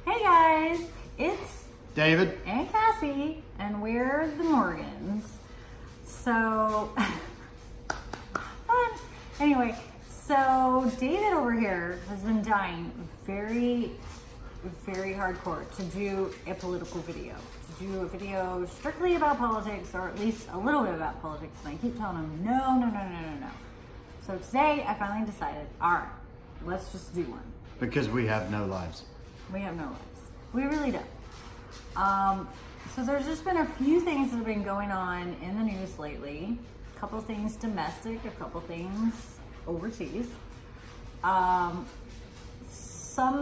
Hey guys, it's David and Cassie, and we're the Morgans. So, fun. Anyway, so David over here has been dying very hardcore to do a political video. To do a video strictly about politics, or at least a little bit about politics, and I keep telling him, no. So today, I finally decided, alright, let's just do one. because we have no lives. We have no lives. We really don't. So there's just been a few things that have been going on in the news lately. A couple things domestic, a couple things overseas. Some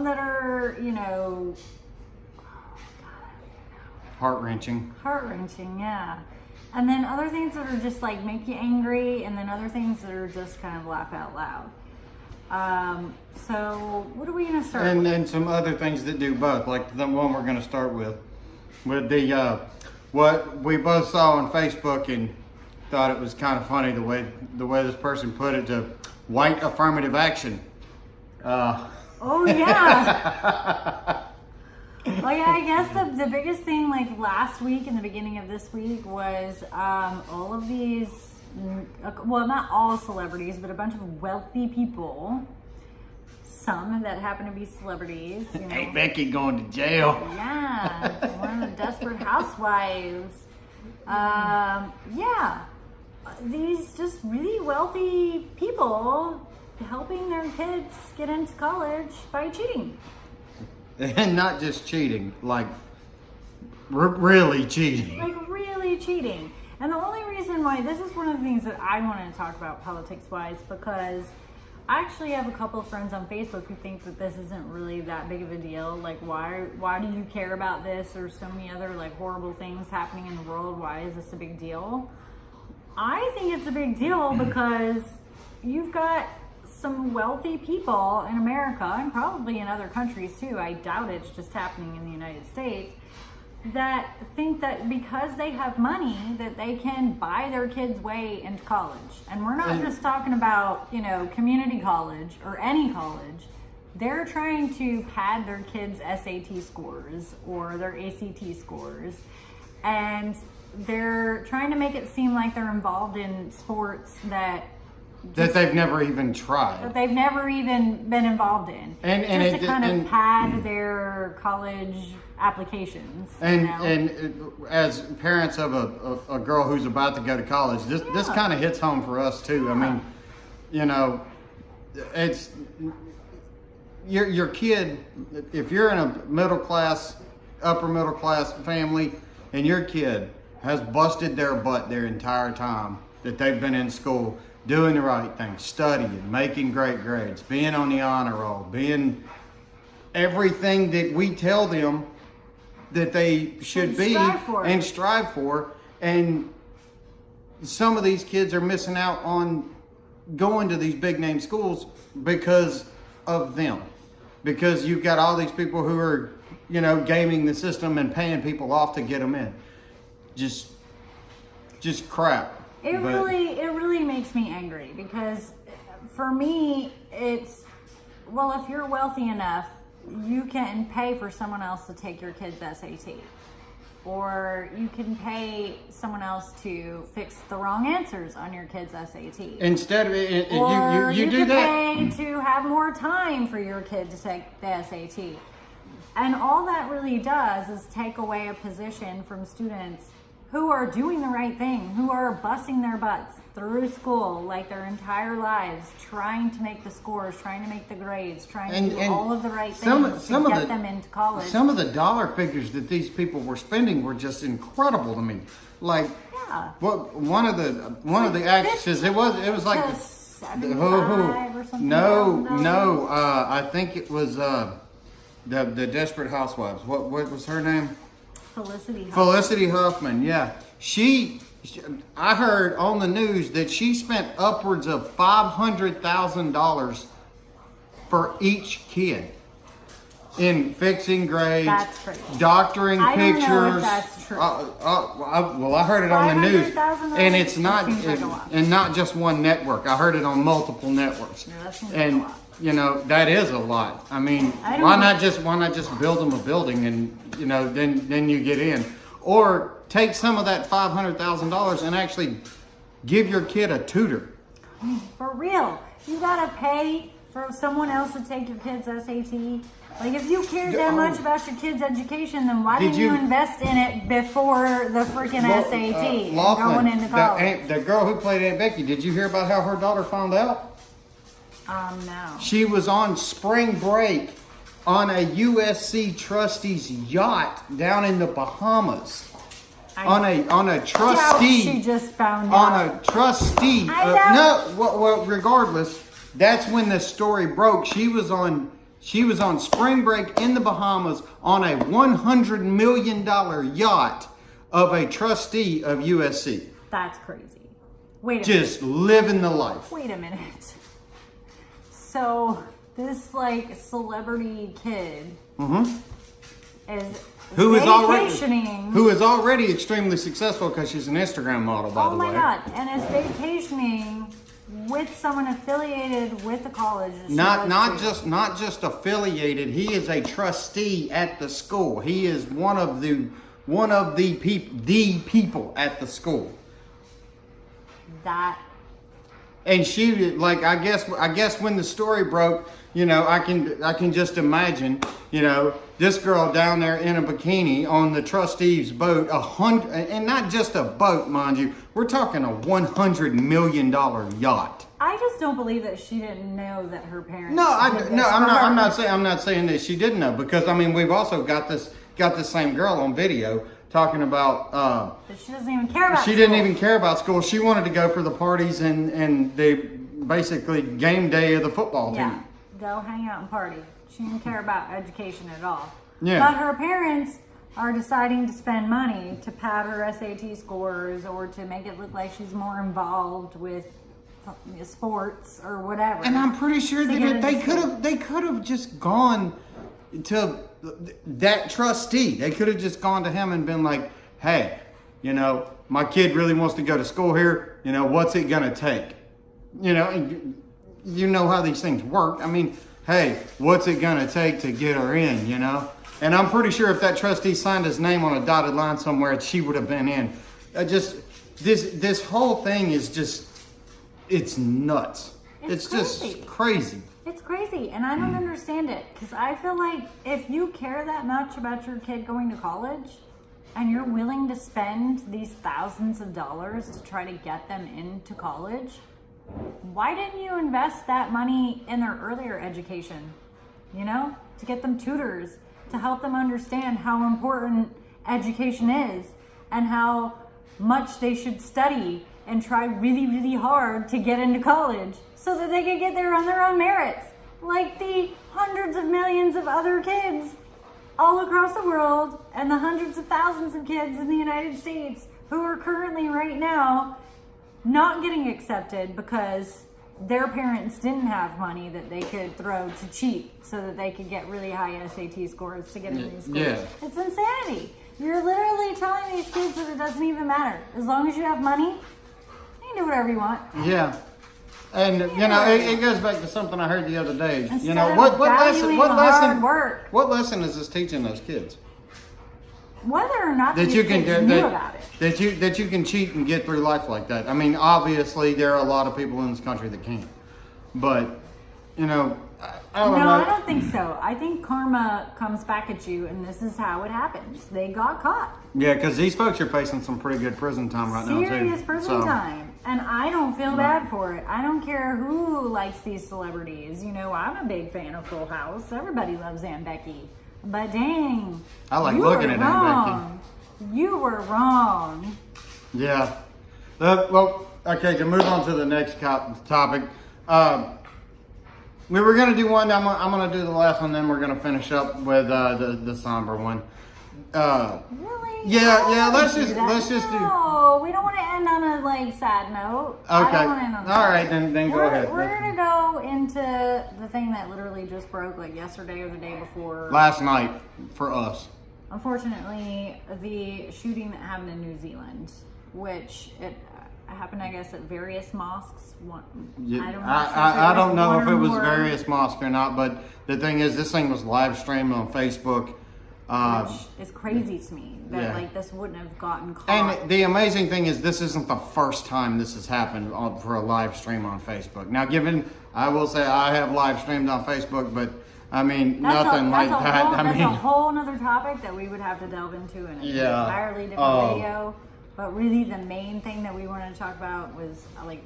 that are, Heart-wrenching. heart-wrenching, yeah. And then other things that are just like make you angry, and then other things that are just kind of laugh out loud. So what are we gonna start with? And some other things that do both, like the one we're going to start with the what we both saw on Facebook and thought it was kind of funny the way this person put it, to white affirmative action. Oh yeah. Well, yeah, I guess the biggest thing, like last week and the beginning of this week, was all of these, well, not all celebrities, but a bunch of wealthy people, some that happen to be celebrities. Hey, Becky going to jail. Yeah, one of the Desperate Housewives. Yeah, these just really wealthy people helping their kids get into college by cheating. And not just cheating, like really cheating. Like really cheating. And the only reason why, this is one of the things that I wanted to talk about politics-wise, because I actually have a couple of friends on Facebook who think that this isn't really that big of a deal. Like, why do you care about this? There's so many other like horrible things happening in the world. Why is this a big deal? I think it's a big deal because you've got some wealthy people in America, and probably in other countries too, I doubt it's just happening in the United States, that think that because they have money that they can buy their kids' way into college. And we're not just talking about, community college or any college. They're trying to pad their kids' SAT scores or their ACT scores, and they're trying to make it seem like they're involved in sports that they've never even tried. that they've never even been involved in. And just to kind of pad their college applications. And as parents of a girl who's about to go to college, this kind of hits home for us too. Yeah. I mean, it's your kid. If you're in a upper middle class family, and your kid has busted their butt their entire time that they've been in school, doing the right thing, studying, making great grades, being on the honor roll, being everything that we tell them that they should be and strive for. And some of these kids are missing out on going to these big name schools because of them. Because you've got all these people who are, gaming the system and paying people off to get them in. Just crap. It really makes me angry, because for me, it's, well, if you're wealthy enough, you can pay for someone else to take your kid's SAT. Or you can pay someone else to fix the wrong answers on your kid's SAT. Instead of or you do can that. pay to have more time for your kid to take the SAT. And all that really does is take away a position from students who are doing the right thing, who are busting their butts through school like their entire lives, trying to make the scores, trying to make the grades, trying to do all of the right things to get them into college. Some of the dollar figures that these people were spending were just incredible to me. Like, one of the actresses, it was like or something. No, I think it was the Desperate Housewives. What was her name? Felicity Huffman, yeah. I heard on the news that she spent upwards of $500,000 for each kid. in fixing grades, That's crazy. doctoring I don't pictures. know if that's true. Well, I heard it on the news, $500,000? and it's not, That seems like a lot. and not just one network. I heard it on multiple networks, Yeah, that seems like a and lot. you know that is a lot. I mean, I don't why know. not just build them a building, and you know then you get in, or take some of that $500,000 and actually give your kid a tutor. For real, you gotta pay for someone else to take your kid's SAT. Like, if you cared that much about your kid's education, then why Did didn't you you- invest in it before the freaking SAT and going into college? the girl who played Aunt Becky, did you hear about how her daughter found out? No. She was on spring break on a USC trustee's yacht down in the Bahamas. On a Doubt trustee. she just found On out. a trustee. I doubt- Well, regardless, that's when the story broke. She was on spring break in the Bahamas on a $100 million yacht of a trustee of USC. That's crazy. Wait a minute. Just living the life. Wait a minute. So this like celebrity kid is Who is vacationing. already extremely successful because she's an Instagram model, by Oh the my way. god! And is vacationing with someone affiliated with the college. that she Not goes to. not just affiliated. He is a trustee at the school. He is one of the people at the school. That. And she, like, I guess when the story broke, you know, I can just imagine, you know, this girl down there in a bikini on the trustee's boat, and not just a boat, mind you, we're talking a $100 million yacht. I just don't believe that she didn't know that her parents. No, did this I'm for not. her. I'm not saying that she didn't know, because I mean we've also got this same girl on video talking about. But she doesn't even care about. She didn't school. even care about school. She wanted to go for the parties and the basically game day of the football team. Yeah, go hang out and party. She didn't care about education at all. Yeah. But her parents are deciding to spend money to pad her SAT scores or to make it look like she's more involved with sports or whatever. And I'm pretty sure To get that into they could have just gone to that trustee. They could have just gone to him and been like, "Hey, you know, my kid really wants to go to school here. You know, what's it gonna take? You know, and you know how these things work. I mean, hey, what's it gonna take to get her in? You know." And I'm pretty sure if that trustee signed his name on a dotted line somewhere, she would have been in. This whole thing is just. It's nuts. It's just crazy. crazy. It's crazy, and I don't understand it because I feel like if you care that much about your kid going to college and you're willing to spend these thousands of dollars to try to get them into college, why didn't you invest that money in their earlier education? You know, to get them tutors, to help them understand how important education is and how much they should study and try really, really hard to get into college so that they could get there on their own merits, like the hundreds of millions of other kids all across the world and the hundreds of thousands of kids in the United States who are currently right now not getting accepted because their parents didn't have money that they could throw to cheat so that they could get really high SAT scores to get into these schools. Yeah. It's insanity. You're literally telling these kids that it doesn't even matter. As long as you have money, you can do whatever you want. Yeah. And you know, it goes back to something I heard the other day. Instead You know, of what valuing hard work. what lesson is this teaching those kids? Whether or not That these you can kids knew about it. that you can cheat and get through life like that. I mean, obviously there are a lot of people in this country that can't. But you know, I don't No, know. I don't think so. I think karma comes back at you, and this is how it happens. They got caught. Yeah, because these folks are facing some pretty good prison time right now too. Serious prison So, time. And I don't feel bad for it. I don't care who likes these celebrities. You know, I'm a big fan of Full House. Everybody loves Aunt Becky. But dang. I like you looking were at Aunt Becky. wrong. You were wrong. Yeah. Well, okay, to move on to the next topic. We were going to do one. I'm going to do the last one, then we're going to finish up with the somber one. Really? Yeah, I yeah, don't let's wanna just- that. let's just do- No, we don't want to end on a like sad note. I Okay. don't wanna end on a All sad right, then go ahead. We're gonna go into the thing that literally just broke like yesterday or the day before. Last night for us. Unfortunately, the shooting that happened in New Zealand, which it happened, I guess, at various mosques. Yeah, I I don't know one if or it was more, various mosques or not, but the thing is, this thing was live streamed on Facebook. which is crazy to me that yeah. like this wouldn't have gotten caught. And the amazing thing is, this isn't the first time this has happened for a live stream on Facebook. Now, I will say I have live streamed on Facebook, but I mean, nothing like that. That's a whole nother topic that we would have to delve into in an entirely different video. But really, the main thing that we wanted to talk about was like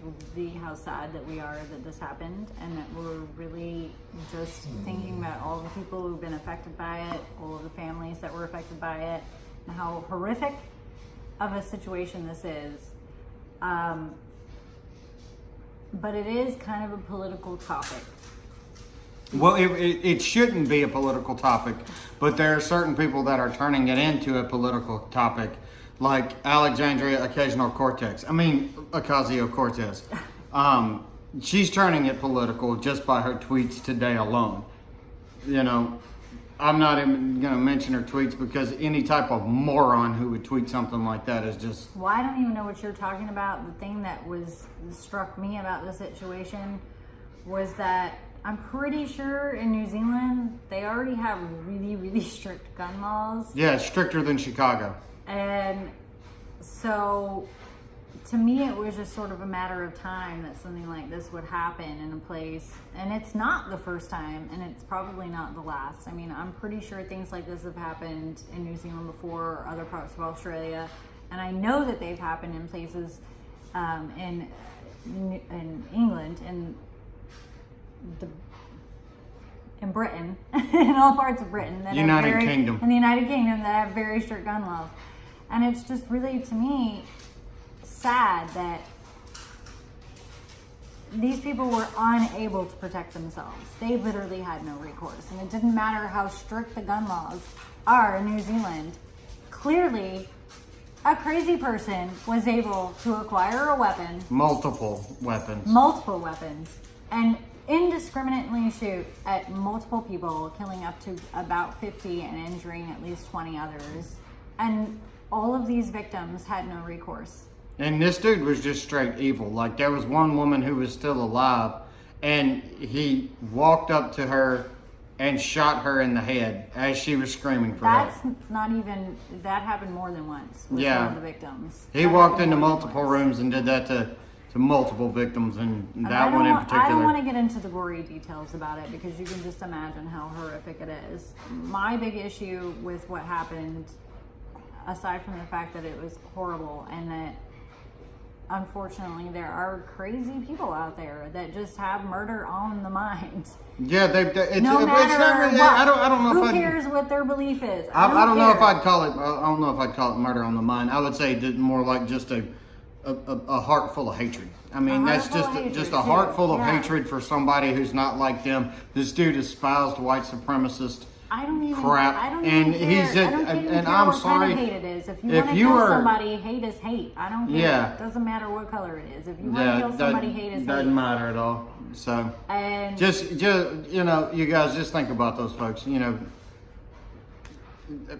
how sad that we are that this happened, and that we're really just thinking about all the people who've been affected by it, all of the families that were affected by it, and how horrific of a situation this is. But it is kind of a political topic. Well, it shouldn't be a political topic, but there are certain people that are turning it into a political topic, like Alexandria Ocasio-Cortez. She's turning it political just by her tweets today alone. You know, I'm not even going to mention her tweets because any type of moron who would tweet something like that is just... Well, I don't even know what you're talking about. The thing that struck me about the situation was that I'm pretty sure in New Zealand, they already have really, really strict gun laws. Yeah, stricter than Chicago. And so, to me, it was just sort of a matter of time that something like this would happen in a place. And it's not the first time, and it's probably not the last. I mean, I'm pretty sure things like this have happened in New Zealand before, or other parts of Australia. And I know that they've happened in places in England, in Britain, in all parts of Britain, that United Kingdom. in the United Kingdom, that have very strict gun laws, and it's just really, to me, sad that these people were unable to protect themselves. They literally had no recourse, and it didn't matter how strict the gun laws are in New Zealand. Clearly, a crazy person was able to acquire a weapon, multiple weapons, and indiscriminately shoot at multiple people, killing up to about 50 and injuring at least 20 others. And all of these victims had no recourse. And this dude was just straight evil. Like, there was one woman who was still alive, and he walked up to her and shot her in the head as she was screaming for help. That's not even, that happened more than once with Yeah. one of the victims. He That walked happened into more than multiple once. rooms and did that to multiple victims, and And that one in I don't particular. want to get into the gory details about it because you can just imagine how horrific it is. My big issue with what happened, aside from the fact that it was horrible and that unfortunately there are crazy people out there that just have murder on the mind. Yeah, No it's matter not really, what. I don't know Who if I'd, cares what their belief is? I don't know if care. I'd call it. I don't know if I'd call it murder on the mind. I would say that more like just a heart full of hatred. I mean, A that's heart full of just hatred, a heart too. full of Yeah. hatred for somebody who's not like them. This dude espoused white supremacist I don't even. crap, I don't and even he's care. a, I don't even and care I'm what sorry. kind of hate it is. If you if want to you kill are- somebody, hate is hate. I don't care. Yeah. It doesn't matter what color it is. If you want to Yeah, kill somebody, hate is doesn't hate. matter at all. So And just you know, you guys just think about those folks. You know,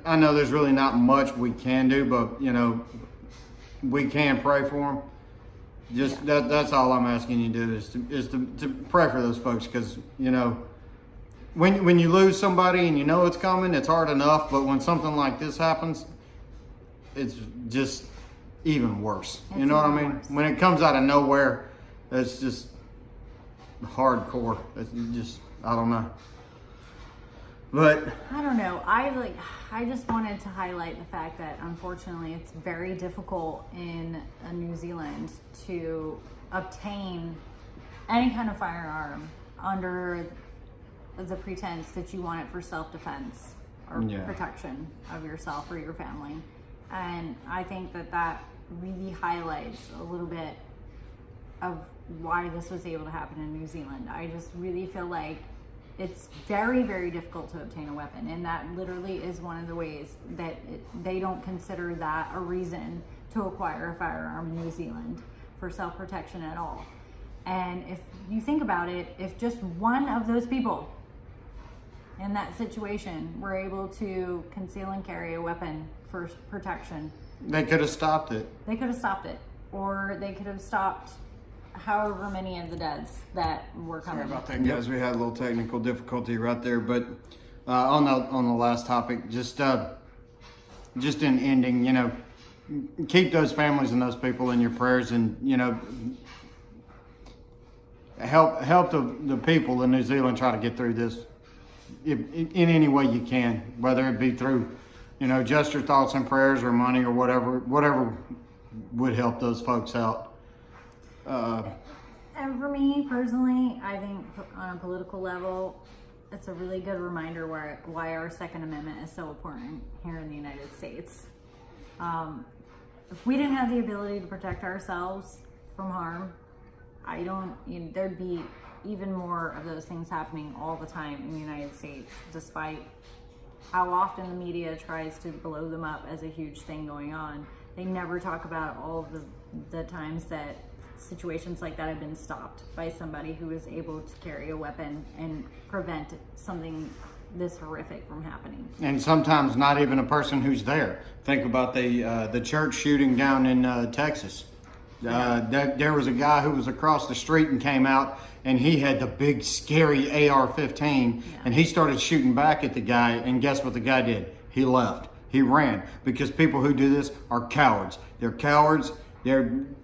I know there's really not much we can do, but you know, we can pray for them. Just that's all I'm asking you to do is to pray for those folks, because you know, when you lose somebody and you know it's coming, it's hard enough, but when something like this happens, it's just even worse. You It's know what I even mean? worse. When it comes out of nowhere, it's just hardcore. It's just, I don't know. But I don't know. I just wanted to highlight the fact that unfortunately it's very difficult in New Zealand to obtain any kind of firearm under the pretense that you want it for self-defense or Yeah. protection of yourself or your family. And I think that really highlights a little bit of why this was able to happen in New Zealand. I just really feel like it's very, very difficult to obtain a weapon, and that literally is one of the ways that they don't consider that a reason to acquire a firearm in New Zealand for self-protection at all. And if you think about it, if just one of those people in that situation were able to conceal and carry a weapon for protection, They could have stopped it. they could have stopped it, or they could have stopped however many of the deaths that were coming. Sorry about that, guys. We had a little technical difficulty right there, but on the last topic, just in ending, you know, keep those families and those people in your prayers, and you know, help the people in New Zealand try to get through this in any way you can, whether it be through, you know, just your thoughts and prayers or money or whatever would help those folks out. And for me personally, I think on a political level, it's a really good reminder why our Second Amendment is so important here in the United States. If we didn't have the ability to protect ourselves from harm, there'd be even more of those things happening all the time in the United States, despite how often the media tries to blow them up as a huge thing going on. They never talk about all of the times that situations like that have been stopped by somebody who is able to carry a weapon and prevent something this horrific from happening. And sometimes not even a person who's there. Think about the church shooting down in Texas. There was a guy who was across the street and came out, and he had the big scary AR-15, and he started shooting back at the guy, and guess what the guy did? He left. He ran, because people who do this are cowards. They're cowards. And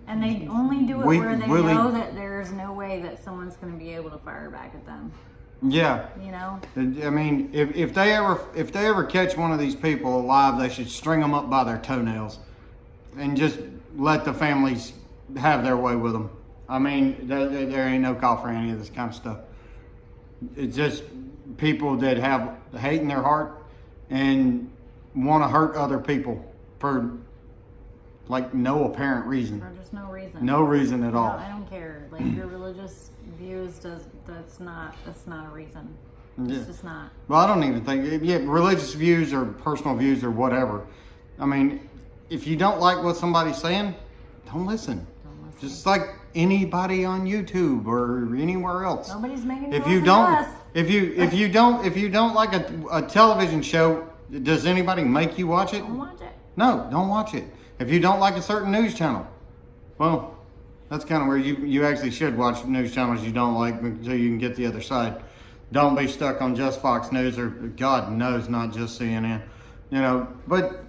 they only do it where they know that there's no way that someone's going to be able to fire back at them. Yeah. You know? I mean, if they ever catch one of these people alive, they should string them up by their toenails and just let the families have their way with them. I mean, there ain't no call for any of this kind of stuff. It's just people that have hate in their heart and want to hurt other people for like no apparent reason. For just no reason. No reason at all. I don't care. Like your religious views that's not a reason. It's just not. Well, I don't even think, religious views or personal views or whatever. I mean, if you don't like what somebody's saying, don't listen. Just like anybody on YouTube or anywhere else. Nobody's making if you don't like a television show, does anybody make you watch it? Don't watch it. No, don't watch it. If you don't like a certain news channel, well, that's kind of where you actually should watch news channels you don't like so you can get the other side. Don't be stuck on just Fox News or God knows not just CNN. You know, but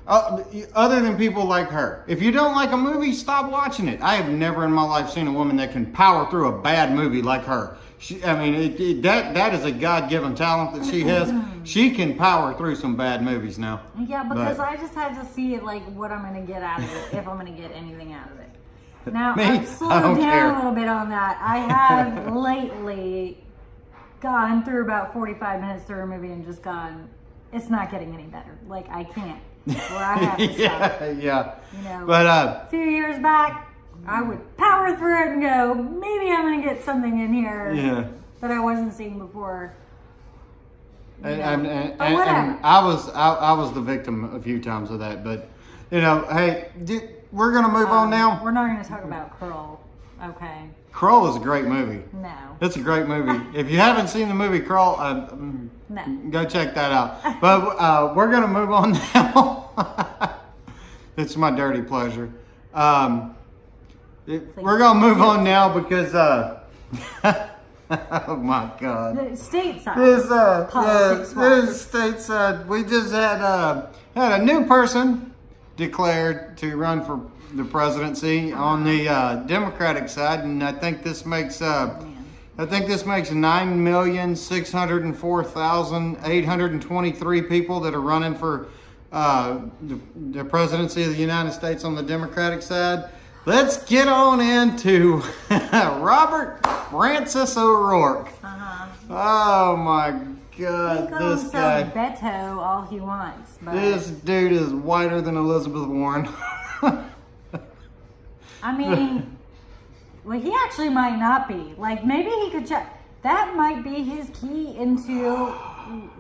other than people like her, if you don't like a movie, stop watching it. I have never in my life seen a woman that can power through a bad movie like her. That is a God-given talent that she has. She can power through some bad movies now. Yeah, because I just had to see like what I'm going to get out of it, if I'm going to get anything out of it. Now, I've slowed down a little bit on that. I have lately gone through about 45 minutes through a movie and just gone, it's not getting any better. Like, I can't. Where I have to stop. Yeah. You know, but a few years back, I would power through it and go, maybe I'm going to get something in here that I wasn't seeing before. And I was the victim a few times of that, but you know, hey, we're gonna move on now. We're not gonna talk about Krull, okay? Krull is a great movie. No, it's a great movie. If you haven't seen the movie Krull, go check that out. But we're gonna move on now. It's my dirty pleasure. We're gonna move on now because. Oh my God! Stateside. This stateside. We just had a new person declared to run for the presidency on the Democratic side, and I think this makes 9,604,823 people that are running for the presidency of the United States on the Democratic side. Let's get on into Robert Francis O'Rourke. Oh my God, this guy. Beto all he wants. But this dude is whiter than Elizabeth Warren. I mean, Well, he actually might not be. Like, maybe he could check. That might be his key into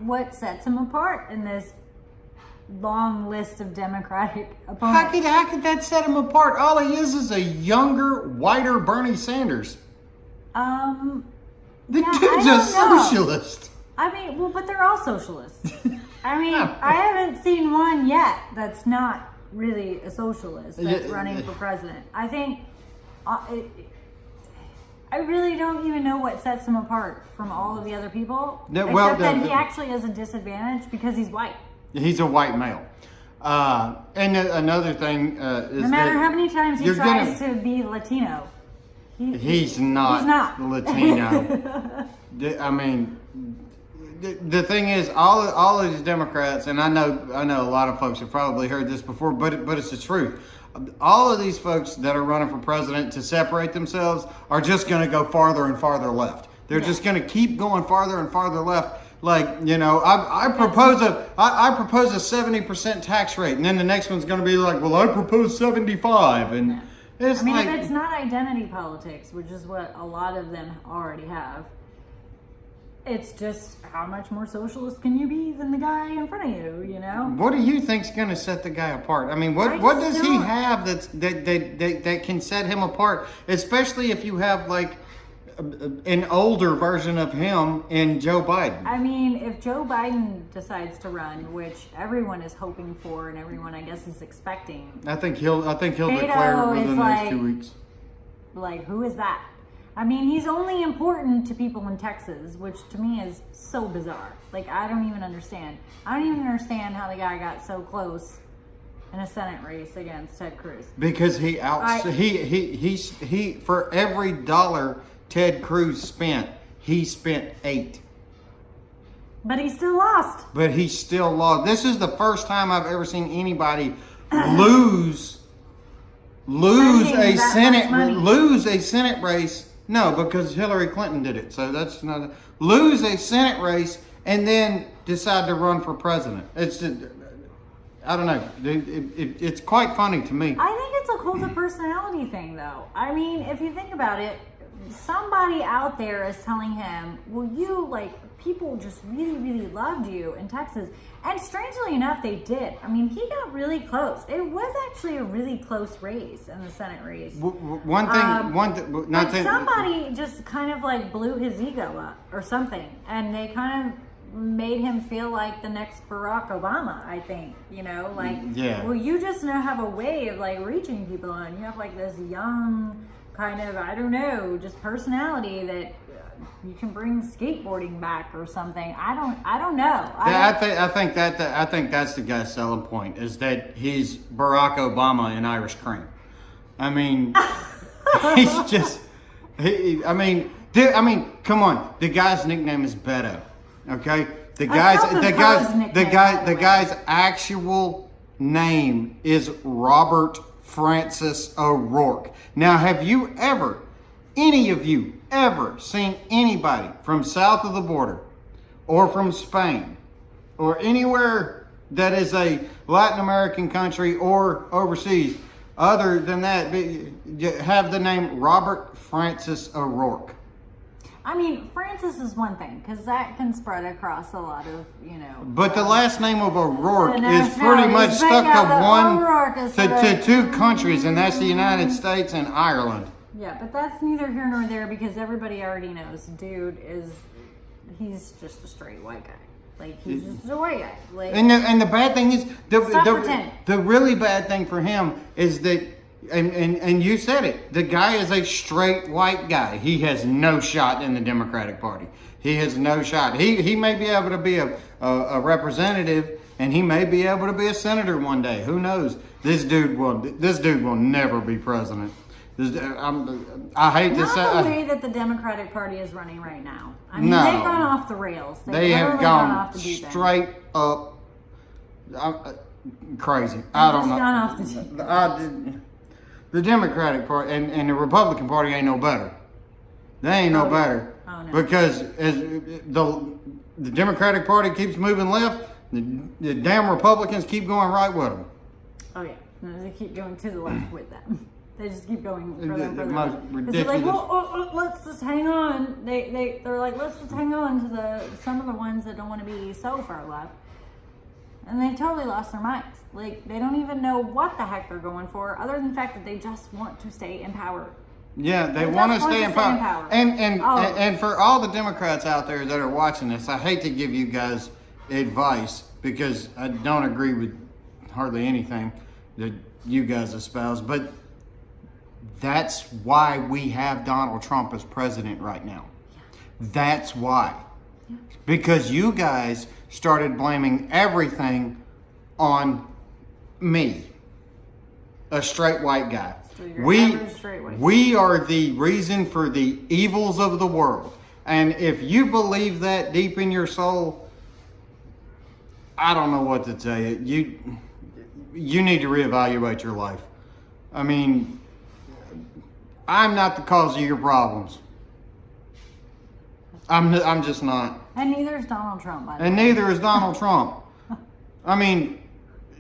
what sets him apart in this long list of Democratic opponents. How could that set him apart? All he is a younger, whiter Bernie Sanders. The Yeah, dude's I a don't know. socialist. I mean, well, but they're all socialists. I mean, I haven't seen one yet that's not really a socialist that's running for president. I think I really don't even know what sets him apart from all of the other people, except that he actually has a disadvantage because he's white. He's a white male. And another thing is No matter that how many times he you're tries to be Latino, he's not Latino. I mean, the thing is, all of these Democrats, and I know a lot of folks have probably heard this before, but it's the truth. All of these folks that are running for president to separate themselves are just going to go farther and farther left. They're just going to keep going farther and farther left. Like, you know, I propose a 70% tax rate, and then the next one's going to be like, well, I propose 75, and it's if it's not identity politics, which is what a lot of them already have, it's just how much more socialist can you be than the guy in front of you, you know? What do you think's going to set the guy apart? I mean, what does he have that can set him apart? Especially if you have like an older version of him in Joe Biden. I mean, if Joe Biden decides to run, which everyone is hoping for and everyone I guess is expecting, I think he'll Beto declare within is the like- next 2 weeks. like, who is that? I mean, he's only important to people in Texas, which to me is so bizarre. Like, I don't even understand. I don't even understand how the guy got so close in a Senate race against Ted Cruz. Because he for every dollar Ted Cruz spent, he spent 8. But he still lost. But he still lost. This is the first time I've ever seen anybody lose Spending that much money. a Senate race. No, because Hillary Clinton did it. So that's not lose a Senate race and then decide to run for president. It's I don't know. It's quite funny to me. I think it's a cult of personality thing, though. I mean, if you think about it, somebody out there is telling him, well, you, like, people just really, really loved you in Texas. And strangely enough, they did. I mean, he got really close. It was actually a really close race in the Senate race. Somebody just kind of like blew his ego up or something. And they kind of made him feel like the next Barack Obama, I think. You know, like, well, you just now have a way of like reaching people, and you have like this young kind of, I don't know, just personality that you can bring skateboarding back or something. I don't know. I think that's the guy's selling point, is that he's Barack Obama in Irish cream. I mean, he's just. I mean, come on. The guy's nickname is Beto. Okay, the guy's actual name is Robert Francis O'Rourke. Now, have you ever, any of you, ever seen anybody from south of the border or from Spain or anywhere that is a Latin American country or overseas, other than that, have the name Robert Francis O'Rourke? I mean, Francis is one thing, because that can spread across a lot of, you know. But the last name of O'Rourke is pretty much stuck to two countries, and that's the United States and Ireland. Yeah, but that's neither here nor there, because everybody already knows he's just a straight white guy. Like, he's just a white guy. Like, and the bad thing is, the really bad thing for him is that, and you said it, the guy is a straight white guy. He has no shot in the Democratic Party. He has no shot. He may be able to be a representative, and he may be able to be a senator one day. Who knows? This dude will never be president. I hate to say. Not the way that the Democratic Party is running right now. I mean, no, they've gone off the rails. They have gone straight up crazy. I don't know. Gone off the the Democratic Party and the Republican Party ain't no better. They ain't no better. Oh, no. Because as the Democratic Party keeps moving left, the damn Republicans keep going right with them. Oh, yeah. No, they keep going to the left with them. They just keep going further and The further. most It's ridiculous. like, well, let's just hang on. They're like, let's just hang on to some of the ones that don't want to be so far left. And they've totally lost their minds. Like, they don't even know what the heck they're going for, other than the fact that they just want to stay in power. Yeah, they They want to just want stay to in stay in power. power. And Oh. for all the Democrats out there that are watching this, I hate to give you guys advice because I don't agree with hardly anything that you guys espouse, but that's why we have Donald Trump as president right now. That's why. Because you guys started blaming everything on me, a straight white guy. So you're average straight white. We are the reason for the evils of the world. And if you believe that deep in your soul, I don't know what to tell you. You need to reevaluate your life. I mean, I'm not the cause of your problems. I'm just not. And neither is Donald Trump, by the way. And neither is Donald Trump. I mean,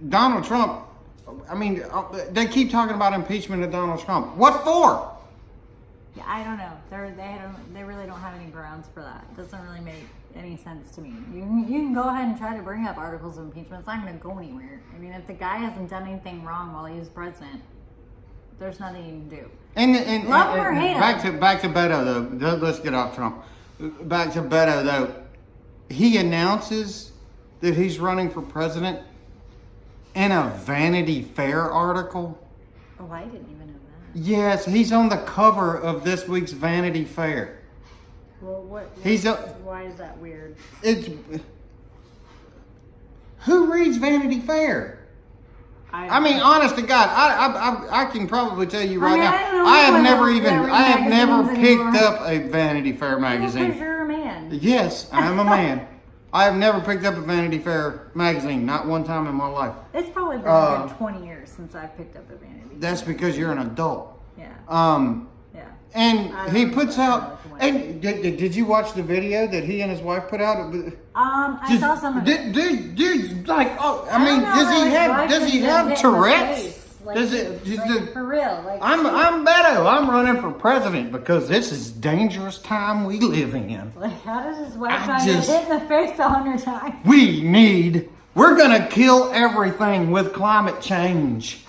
Donald Trump, they keep talking about impeachment of Donald Trump. What for? Yeah, I don't know. They really don't have any grounds for that. It doesn't really make any sense to me. You can go ahead and try to bring up articles of impeachment. It's not going to go anywhere. I mean, if the guy hasn't done anything wrong while he was president, there's nothing you can do. And Love him or hate him. back to Beto though. Let's get off Trump. Back to Beto though. He announces that he's running for president in a Vanity Fair article. Oh, I didn't even know that. Yes, he's on the cover of this week's Vanity Fair. Well, why is that weird? Who reads Vanity Fair? I mean, honest to God, I can probably tell you right now. I don't know I have anyone never that reads picked magazines up a Vanity Fair magazine. Because you're a man. Yes, I am a man. I have never picked up a Vanity Fair magazine, not one time in my life. It's probably been a good 20 years since I've picked up a Vanity Fair. That's because you're an adult. Yeah. Yeah. And I he don't puts know out. what you And did you watch the video that he and his wife put out? I saw some of it. Dude, like, oh, I I mean, don't know how does he his wife have could just get in the Tourette's? face. Like, Does it? for real. Like, I'm Beto. I'm running for president because this is dangerous time we living in. like, how does his wife I try to just- hit in the face 100 times? We're gonna kill everything with climate change.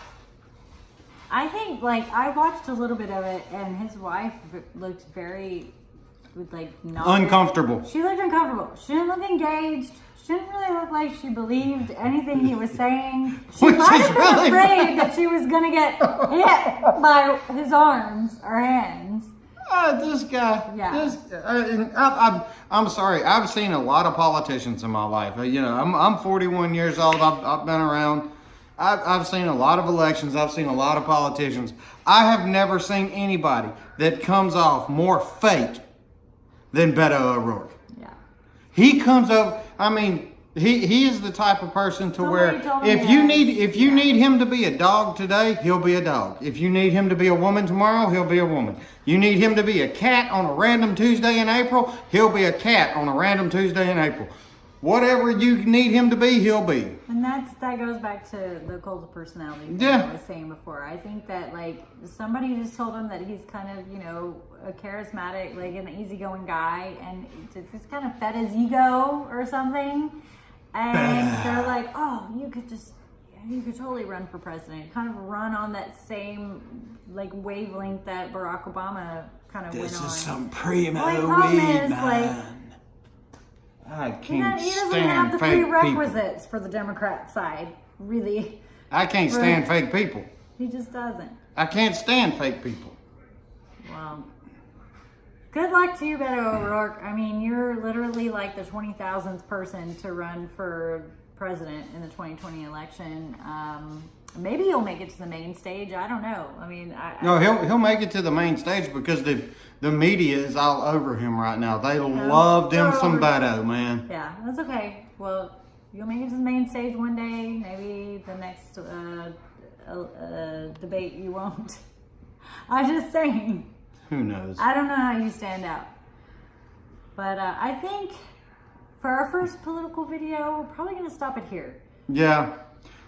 I think, like, I watched a little bit of it, and his wife looked very, like, not Uncomfortable. She looked uncomfortable. She didn't look engaged. She didn't really look like she believed anything he was saying. She Which might is have been really afraid that she was going to get hit by his arms or hands. This guy. Yeah. I'm sorry. I've seen a lot of politicians in my life. You know, I'm 41 years old. I've been around. I've seen a lot of elections. I've seen a lot of politicians. I have never seen anybody that comes off more fake than Beto O'Rourke. Yeah. He comes up. I mean, he is the type of person to Somebody where told me if you need him to be a dog today, he'll be a dog. If you need him to be a woman tomorrow, he'll be a woman. You need him to be a cat on a random Tuesday in April, he'll be a cat on a random Tuesday in April. Whatever you need him to be, he'll be. And that goes back to the cult of personality thing Yeah. I was saying before. I think that, like, somebody just told him that he's kind of, a charismatic, like, an easygoing guy, and just kind of fed his ego or something. And they're like, oh, you could totally run for president. Kind of run on that same, like, wavelength that Barack Obama kind of went on. primo Only problem is, like, I he can't doesn't have stand the fake people. prerequisites for the Democrat side, really. I can't stand fake people. He just doesn't. I can't stand fake people. Well, good luck to you, Beto O'Rourke. I mean, you're literally like the 20,000th person to run for president in the 2020 election. Maybe he'll make it to the main stage. I don't know. I mean, No, he'll make it to the main stage because the media is all over him right now. They love them some Beto, man. yeah, that's okay. Well, you'll make it to the main stage one day. Maybe the next debate you won't. I'm just saying. Who knows? I don't know how you stand out. But I think for our first political video, we're probably going to stop it here. Yeah.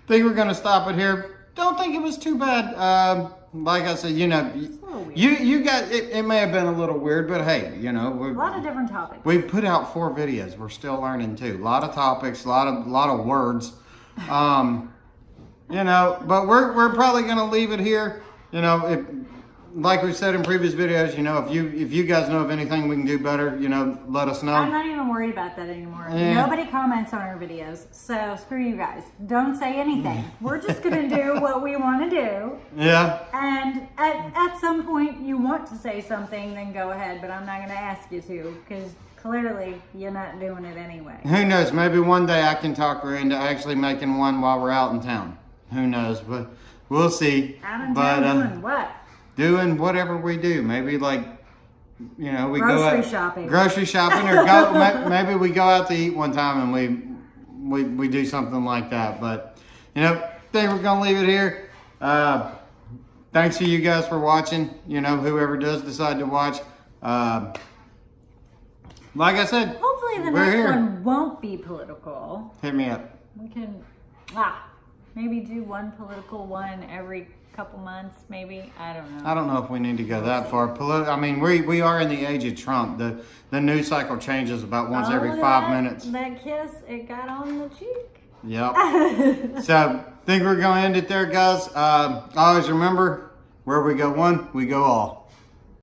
Think we're going to stop it here. Don't think it was too bad. like I said, you know, little weird. you got it. It may have been a little weird, but hey, you know, A lot of different topics. we put out 4 videos. We're still learning too. A lot of topics, a lot of words. You know, but we're probably gonna leave it here. You know, if, like we said in previous videos, you know, if you guys know of anything we can do better, you know, let us know. I'm not even worried about that anymore. Yeah. Nobody comments on our videos, so screw you guys. Don't say anything. We're just gonna do what we want to do. Yeah. And at some point you want to say something, then go ahead. But I'm not gonna ask you to, because clearly you're not doing it anyway. Who knows? Maybe one day I can talk her into actually making one while we're out in town. Who knows? But we'll see. Out in But town doing what? doing whatever we do. Maybe like, you know, we Grocery go out, shopping. grocery shopping, or maybe we go out to eat one time and we do something like that. But you know, I think we're gonna leave it here. Thanks to you guys for watching. You know, whoever does decide to watch. Like I said, Hopefully the we're next here. one won't be political. Hit me up. We can maybe do one political one every couple months, maybe. I don't know. I don't know if we need to go that far. I mean, we are in the age of Trump. The news cycle changes about once every 5 minutes. That kiss, it got on the cheek. Yep. So, think we're going to end it there, guys. Always remember, where we go one, we go all.